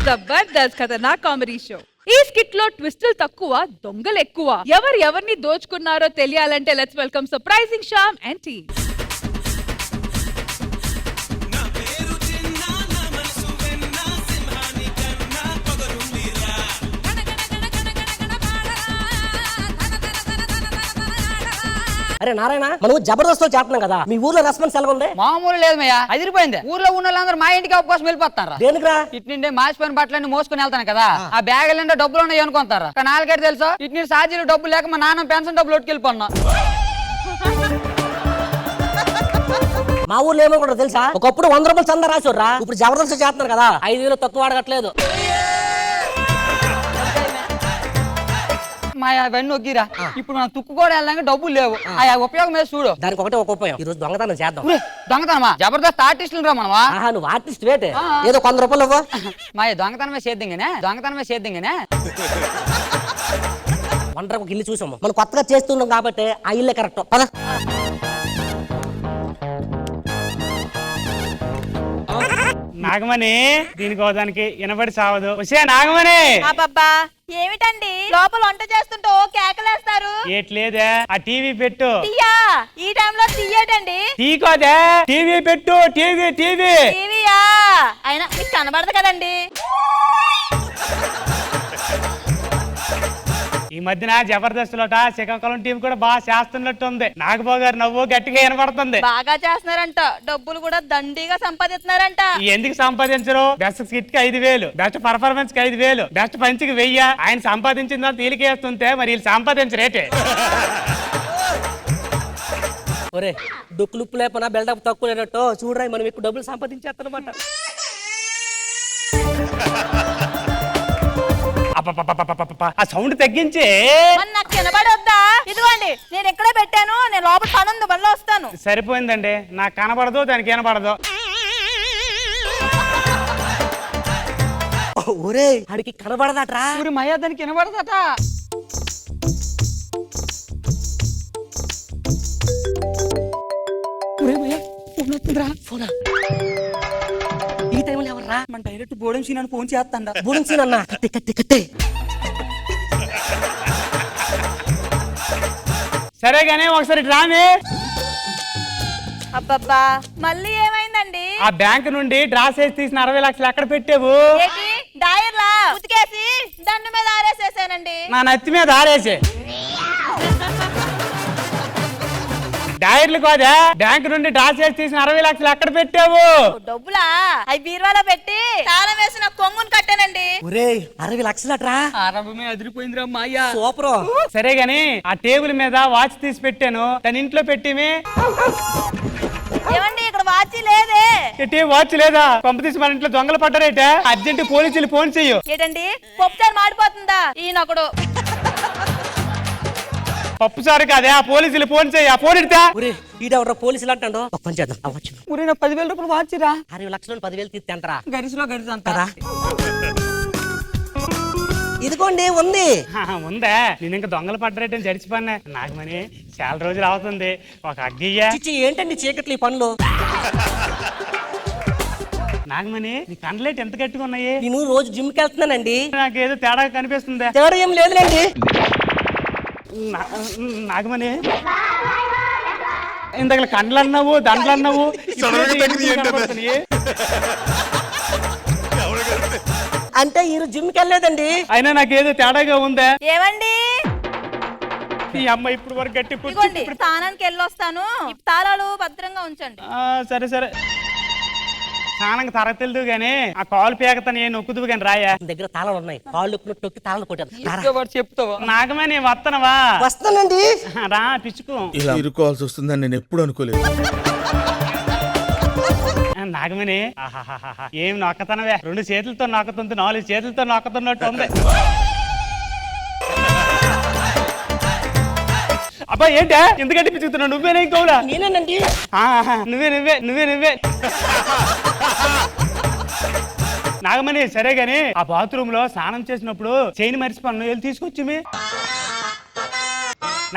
జబర్దస్త్ ఖతర్నాక్ comedy show. ఈ skit లో ట్విస్టులు తక్కువ, దొంగలు ఎక్కువ. ఎవరిని దోచుకున్నారో తెలియాలంటే let's welcome surprising Shyam and team. అరే నారాయణ, మనం జబర్దస్త్ చేస్తున్నాం కదా, మీ ఊర్లో రెస్పాన్స్ ఎలా ఉంది? మామూలు లేదు మయ్యా, అదిరిపోయింది. ఊర్లో ఉన్న వాళ్ళందరూ మా ఇంటికి అవకాశం వెళ్ళిపోతారా? దేనికిరా? ఇటు నుండి మాసిపోయిన బట్టలన్నీ మోసుకుని వెళ్తాను కదా, ఆ బ్యాగులు నిండా డబ్బులు ఉన్నాయి అనుకుంటారా? కానీ నాలుగైతే తెలుసా, ఇటు నుండి ఛార్జీలు డబ్బులు లేక మా నాన్న పెన్షన్ డబ్బులు ఒట్టుకెళ్ళిపోన్నా. మా ఊర్లో ఏమో కూడా తెలుసా, ఒకప్పుడు 100 రూపాయలు చందా రాసుర్రా, ఇప్పుడు జబర్దస్త్ చేస్తున్నారు కదా 5,000 తక్కువ అడగట్లేదు. మా అవన్నీ ఒగ్గిరా, ఇప్పుడు మనం తుక్కు కూడా వెళ్ళడానికి డబ్బులు లేవు. ఆ ఉపయోగం మీద చూడు. దానికి ఒకటే ఒక ఉపయోగం, ఈ రోజు దొంగతనం చేద్దాం. దొంగతనమా? జబర్దస్త్ ఆర్టిస్టులు రా మనవా. నువ్వు ఆర్టిస్ట్ వేటే, ఏదో 100 రూపాయలు ఇవ్వ. మా దొంగతనమే చేద్దాం దొంగతనమే చేద్దాం. ఒంటరి ఒక ఇల్లు చూసాము, మనం కొత్తగా చేస్తున్నాం కాబట్టి ఆ ఇల్లే కరెక్ట్. పద. నాగమణి, దీనికోదానికి వినబడి సావదు. వచ్చే నాగమణి. అబ్బబ్బా, ఏమిటండి లోపల వంట చేస్తుంటే ఓ కేకలేస్తారు? ఏట్లేదే, ఆ టీవీ పెట్టు. తీయా? ఈ టైంలో తీయటండి? తీకోదే, టీవీ పెట్టు. టీవీ టీవీ టీవీయా? అయినా మీకు కనబడదు కదండి. ఈ మధ్యన జబర్దస్త్ లోట శ్రీకాకుళం టీం కూడా బాగా చేస్తున్నట్టు ఉంది. నాగబాబు గారు నవ్వు గట్టిగా వినపడుతుంది. బాగా చేస్తున్నారంట, డబ్బులు కూడా దండిగా సంపాదిస్తున్నారంట. ఎందుకు సంపాదించరు? బెస్ట్ స్కిట్ కి 5,000, బెస్ట్ పర్ఫార్మెన్స్ కి 5,000, బెస్ట్ పంచ్ కి 1000. ఆయన సంపాదించిన తేలికేస్తుంటే మరి వీళ్ళు సంపాదించరేటే. ఒరే, డుక్కులుప్పు లేపనా బిల్డప్ తక్కువ లేనట్టు చూడరా, మనం ఎక్కువ డబ్బులు సంపాదించేస్తానమాట. ఆ సౌండ్ తగ్గించి. నాకు కనబడొద్దా? ఇదిగోండి, నేను ఎక్కడే పెట్టాను, నేను లోపల పని ఉంది, బండ్లో వస్తాను. సరిపోయిందండి, నాకు కనబడదు, దానికి వినపడదు. ఒరే, అడికి కనబడదట్రా. ఊరి మయ్యా దానికి వినబడదట. ఈ టైంలో ఎవర్రా? మన డైరెక్ట్ బోర్డింగ్ సీన్ అని ఫోన్ చేస్తాండ. బోర్డింగ్ సీన్ అన్న, కట్టే. సరే గానీ ఒకసారి డ్రామే. అబ్బబ్బా, మళ్ళీ ఏమైందండి? ఆ బ్యాంక్ నుండి డ్రా చేసి తీసిన 60 లక్షలు ఎక్కడ పెట్టావు? ఏంటి, డైర్లా ఉతికేసి దండు మీద ఆరేసేసానండి. నా నత్తి మీద ఆరేసే. డైర్లు కాదా, బ్యాంక్ నుండి డ్రా చేసి తీసిన 60 లక్షలు ఎక్కడ పెట్టావు? డబ్బులా? అవి బీరువాలో పెట్టి తాళం వేసిన కొంగుని కట్టానండి. ఒరే, 60 లక్షలట్రా. ఆరంభమే అదిరిపోయిందిరా మాయ్యా. సూపర్. సరే గాని ఆ టేబుల్ మీద వాచ్ తీసి పెట్టాను, తన ఇంట్లో పెట్టిమే. ఏమండి, ఇక్కడ వాచి లేదే. వాచ్ లేదా? పంపతీసి మన ఇంట్లో దొంగలు పడ్డారేట. అర్జెంట్ పోలీసులు ఫోన్ చెయ్యు. ఏంటండి, పప్పుచారు మాడిపోతుందా? ఈయనొకడు. పప్పు సారు కాదే, ఆ పోలీసులు ఫోన్ చెయ్యి. ఆ ఫోన్ ఇడతా. ఒరే, ఈడెవరా పోలీసులు అంటాడు. ఒక పని చేద్దాం, అవ్వచ్చు. ఊరి 10,000 రూపాయలు వాచిరా. 60 లక్షలు 10,000 తీస్తాంటరా. గరిసలో గరిస అంతా. ఇదిగోండి ఉంది. ఉందా? నేను ఇంకా దొంగలు పడ్డరేటని జడిచిపోయినా. నాగమణి, చాలా రోజులు అవుతుంది, ఒక అగ్గయ్యా. చిచ్చి, ఏంటండి చీకట్లు ఈ పనులు? నాగమణి, నీ కండ్లేట్ ఎంత గట్టిగా ఉన్నాయి? నేను రోజు జిమ్ కి వెళ్తున్నానండి. నాకేదో తేడా కనిపిస్తుందా? తేడా ఏం లేదులేండి. నాగమణి, ఇందాక కండ్లు అన్నావు, దండలు అన్నావు, అంటే ఈ జిమ్ కి వెళ్ళలేదండి. అయినా నాకేదో తేడాగా ఉందా? ఏమండి, ఈ అమ్మ ఇప్పుడు వరకు గట్టి ఇదిగోండి, స్నానానికి వెళ్ళొస్తాను, తాళాలు భద్రంగా ఉంచండి. సరే సరే. స్నానం తరగతెలదు గానీ ఆ కాలు పేకతని ఏ నొక్కుదు గాని రాయా. దగ్గర తాళాలు ఉన్నాయి, కాళ్ళు తొక్కి తాళాలు కొట్టారు. చెప్తావా? నాగమణి, వస్తానవా? వస్తానండి. రా పిచ్చుకు. ఇలా ఇరుకోవాల్సి వస్తుందని నేను ఎప్పుడు అనుకోలేదు. నాగమణి, ఏం నొక్కతనవే, 2 చేతులతో నొక్కుతుంది, 4 చేతులతో నొక్కుతున్నట్టు ఉంది. అబ్బా, ఏంటా ఎందుకంటే పిచ్చుకుతున్నావు? నువ్వేనా ఇంకోలా? నేనేనండి. నువ్వే. నాగమణి, సరే గాని ఆ బాత్రూమ్ లో స్నానం చేసినప్పుడు చైన్ మర్చిపోను, వెళ్ళి తీసుకొచ్చి.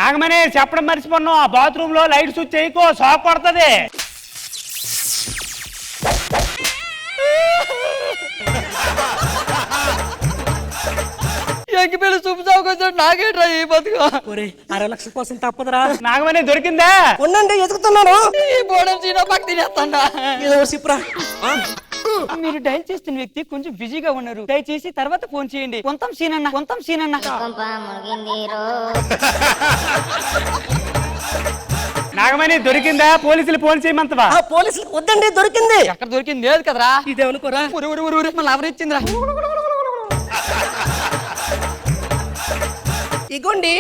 నాగమణి, చెప్పడం మర్చిపోను, ఆ బాత్రూమ్ లో లైట్ స్విచ్ చేయకో, షాక్ పడుతుంది. ఎంకిపల్లి చూపు చావుకొచ్చాడు నాకేట్రా ఈ బతుకు. ఒరే 60 లక్షల కోసం తప్పదురా. నాగమణి దొరికిందా? ఉండండి ఎదుగుతున్నాను. ఈ బోడం చీనా పక్క తినేస్తాడా. ఏదో సిప్రా. మీరు డైల్ చేస్తున్న వ్యక్తి కొంచెం బిజీగా ఉన్నారు, దయచేసి తర్వాత ఫోన్ చేయండి. కొంతం సీనన్న నాగమణి దొరికిందా? పోలీసులు ఫోన్ చేయమంతవా? పోలీసులకు వద్దండి, దొరికింది. ఎక్కడ దొరికింది లేదు కదరా. ఇదేమనుకోరా. ఊరు మళ్ళీ ఎవరిచ్చిందిరా. ఇగోండి.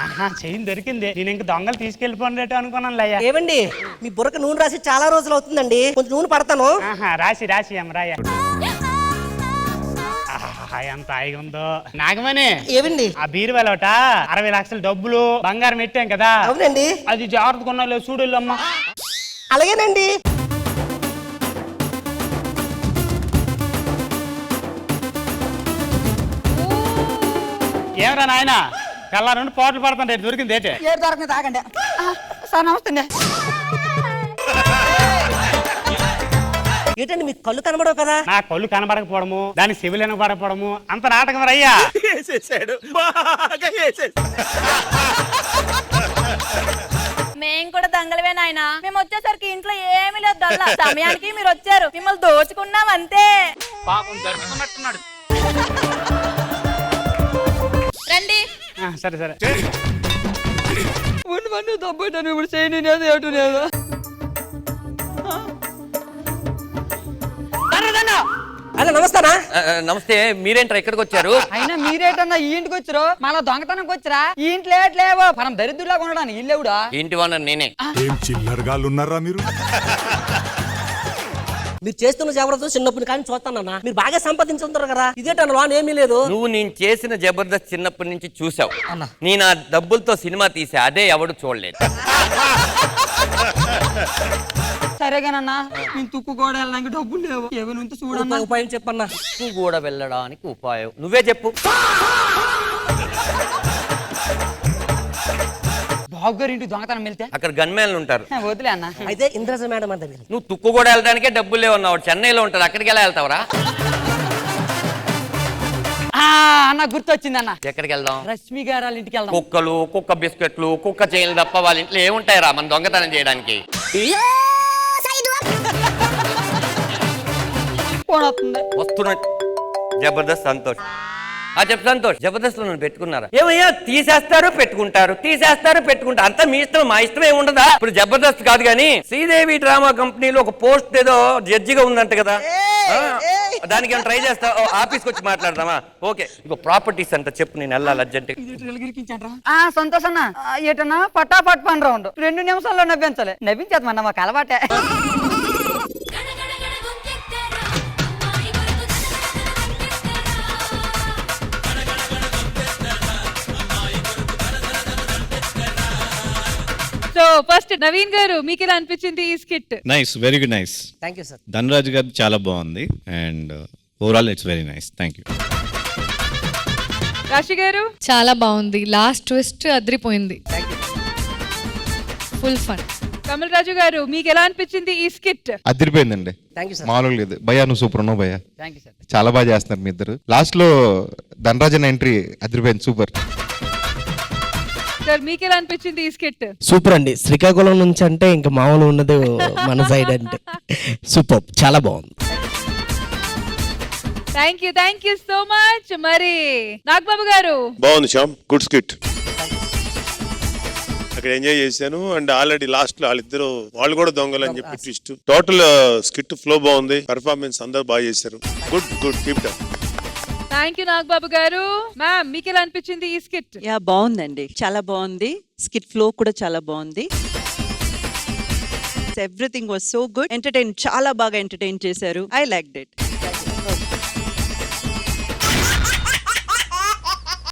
ఆహా, చైన్ దొరికింది. నేను ఇంక దొంగలు తీసుకెళ్లిపోయినట్టు అనుకున్నాను లయ్యా. ఏవండి మీ బుర్రకు నూనె రాసి చాలా రోజులు అవుతుందండి, కొంచెం నూనె పడతాను. ఆహా, రాసి అమ్మరాయ. ఆహా, ఎంత హాయిగా ఉందో. నాగమణి, ఏవండి? ఆ బీరువాలోట 60 లక్షల డబ్బులు బంగారం పెట్టాం కదా, అవునండి. అది జాగ్రత్తగా కొన్నా చూడు అమ్మా. అలాగేనండి. ఏమరా నాయన, కల్లా నుండి పోట్లు పడుతుంటే దొరికింది ఏంటి? ఏడు దొరకని తాగండి. సార్ నమస్తే. ఏంటండి మీకు కళ్ళు కనబడవు కదా? నా కళ్ళు కనబడకపోవడము, దాని చెవులు వినపడకపోవడము అంత నాటకం రయ్యా. మేము కూడా దొంగలవే నాయన. మేము వచ్చేసరికి ఇంట్లో ఏమీ లేదు దొల్ల. సమయానికి మీరు వచ్చారు, మిమ్మల్ని దోచుకున్నాం అంతే. పాపం దొరుకుతున్నట్టున్నాడు. రండి. సరే ఉండి దబ్బుంటాను ఇప్పుడు చేయను లేదు ఏటు లేదు. అలా నమస్తానా? నమస్తే. మీరేంట్రా ఇక్కడికి వచ్చారు? అయినా మీరేటన్నా ఈ ఇంటికి వచ్చారు, మళ్ళా దొంగతనంకి వచ్చారా? ఈ ఇంట్లో ఏట్లేవో మనం దరిద్రులాగా ఉండడానికి ఇల్లేవుడా. ఇంటి ఓనర్ నేనే. ఏం చిల్లరగాళ్ళు ఉన్నారా మీరు? మీరు చేస్తున్న జబర్దస్త్ చిన్నప్పుడు కానీ చూస్తానన్నా, మీరు బాగా సంపాదించుంటారు కదా. ఇదేటన్నా లోన్ ఏమీ లేదు. నువ్వు నేను చేసిన జబర్దస్త్ చిన్నప్పటి నుంచి చూసావు. నేను ఆ డబ్బులతో సినిమా తీసా, అదే ఎవడు చూడలేదు. సరేగానన్నా, నేను తుక్కు కూడా వెళ్ళడానికి డబ్బులు లేవు, ఏమైనా ఉంటే చూడన్నా. ఉపాయం చెప్పన్నా. నువ్వు కూడా వెళ్ళడానికి ఉపాయం నువ్వే చెప్పు. బాబు గారు ఇంటికి దొంగతనం వెళ్తే అక్కడ గన్మ్యాన్లు ఉంటారు. వదిలే అన్న. అయితే ఇంద్రజ మేడం అని దగ్గర. నువ్వు తుక్కు కూడా వెళ్ళడానికే డబ్బులు లేవన్నావు, చెన్నైలో ఉంటారు, అక్కడికి ఎలా వెళ్తావురా? అన్న గుర్తొచ్చింది అన్న. ఎక్కడికి వెళ్దాం? రష్మి గారు వాళ్ళ ఇంటికి వెళ్దాం. కుక్కలు, కుక్క బిస్కెట్లు, కుక్క చైన్లు తప్ప వాళ్ళ ఇంట్లో ఏముంటాయిరా మన దొంగతనం చేయడానికి? వస్తున్నా జబర్దస్త్ సంతోష్. చెప్పు సంతోష్, జబర్దస్త్ లో నన్ను పెట్టుకున్నారా? ఏమయ్యా, తీసేస్తారు పెట్టుకుంటారు, తీసేస్తారు పెట్టుకుంటారు, అంతా మీ ఇష్టం, మా ఇష్టం ఏముండదా? ఇప్పుడు జబర్దస్త్ కాదు గానీ శ్రీదేవి డ్రామా కంపెనీలో ఒక పోస్ట్ ఏదో జడ్జిగా ఉందంట కదా, దానికి ఏమైనా ట్రై చేస్తా? ఆఫీస్కి వచ్చి మాట్లాడదామా? ఓకే, ఇక ప్రాపర్టీస్ అంట, చెప్పు, నేను వెళ్ళాలి అర్జెంట్. సంతోష్ అన్న, ఏటన్నా పటాపట్ పని రౌండ్ 2 నిమిషాల్లో నవ్వించాలి. నవ్వించేదమన్నా మాకు అలవాటే. సో ఫస్ట్ నవీన్ గారు, మీకు ఎలా అనిపించింది ఈ skit? Nice, very good, nice. Thank you sir. Dhanraj గారు చాలా బాగుంది and overall it's very nice. Thank you. Rashi గారు? చాలా బాగుంది, లాస్ట్ ట్విస్ట్ అదిరిపోయింది, ఫుల్ ఫన్. కమల్ రాజు గారు, మీకు ఎలా అనిపించింది ఈ స్కిట్? అదిరిపోయిందండి, థ్యాంక్ యూ సార్. మామూలుగా లేదు. భయ్యా నువ్వు సూపర్ ఉన్నావు భయ్యా, థ్యాంక్ యూ సార్. చాలా బాగా చేస్తున్నారు మీ ఇద్దరు. లాస్ట్ లో ధనరాజన్ ఎంట్రీ అదిరిపోయింది, సూపర్. సార్, మీకు ఎలా అనిపించింది ఈ స్కిట్? సూపర్ అండి. శ్రీకాకుళం నుంచి అంటే ఇంకా మామూలు ఉన్నది మన సైడ్ అంటే సూపర్, చాలా బాగుంది. Thank you so much. మరి నాగబాబు గారు? బాగుంది శ్యామ్, గుడ్ స్కిట్. అక్కడ ఎంజాయ్ చేశాను. అండ్ ఆల్రెడీ లాస్ట్ లో వాళ్ళిద్దరు వాళ్ళు కూడా దొంగలు అని చెప్పి ట్విస్ట్. టోటల్ స్కిట్ ఫ్లో బాగుంది, పెర్ఫార్మెన్స్ అందరూ బాగా చేశారు. Good keep it up. Thank you Nagababu గారు. మ్యామ్, మీకు ఎలా అనిపించింది ఈ స్కిట్? యా, బాగుందండి, చాలా బాగుంది. స్కిట్ ఫ్లో కూడా చాలా బాగుంది. Everything was so good. Entertain, చాలా బాగా ఎంటర్టైన్ చేశారు. I liked it.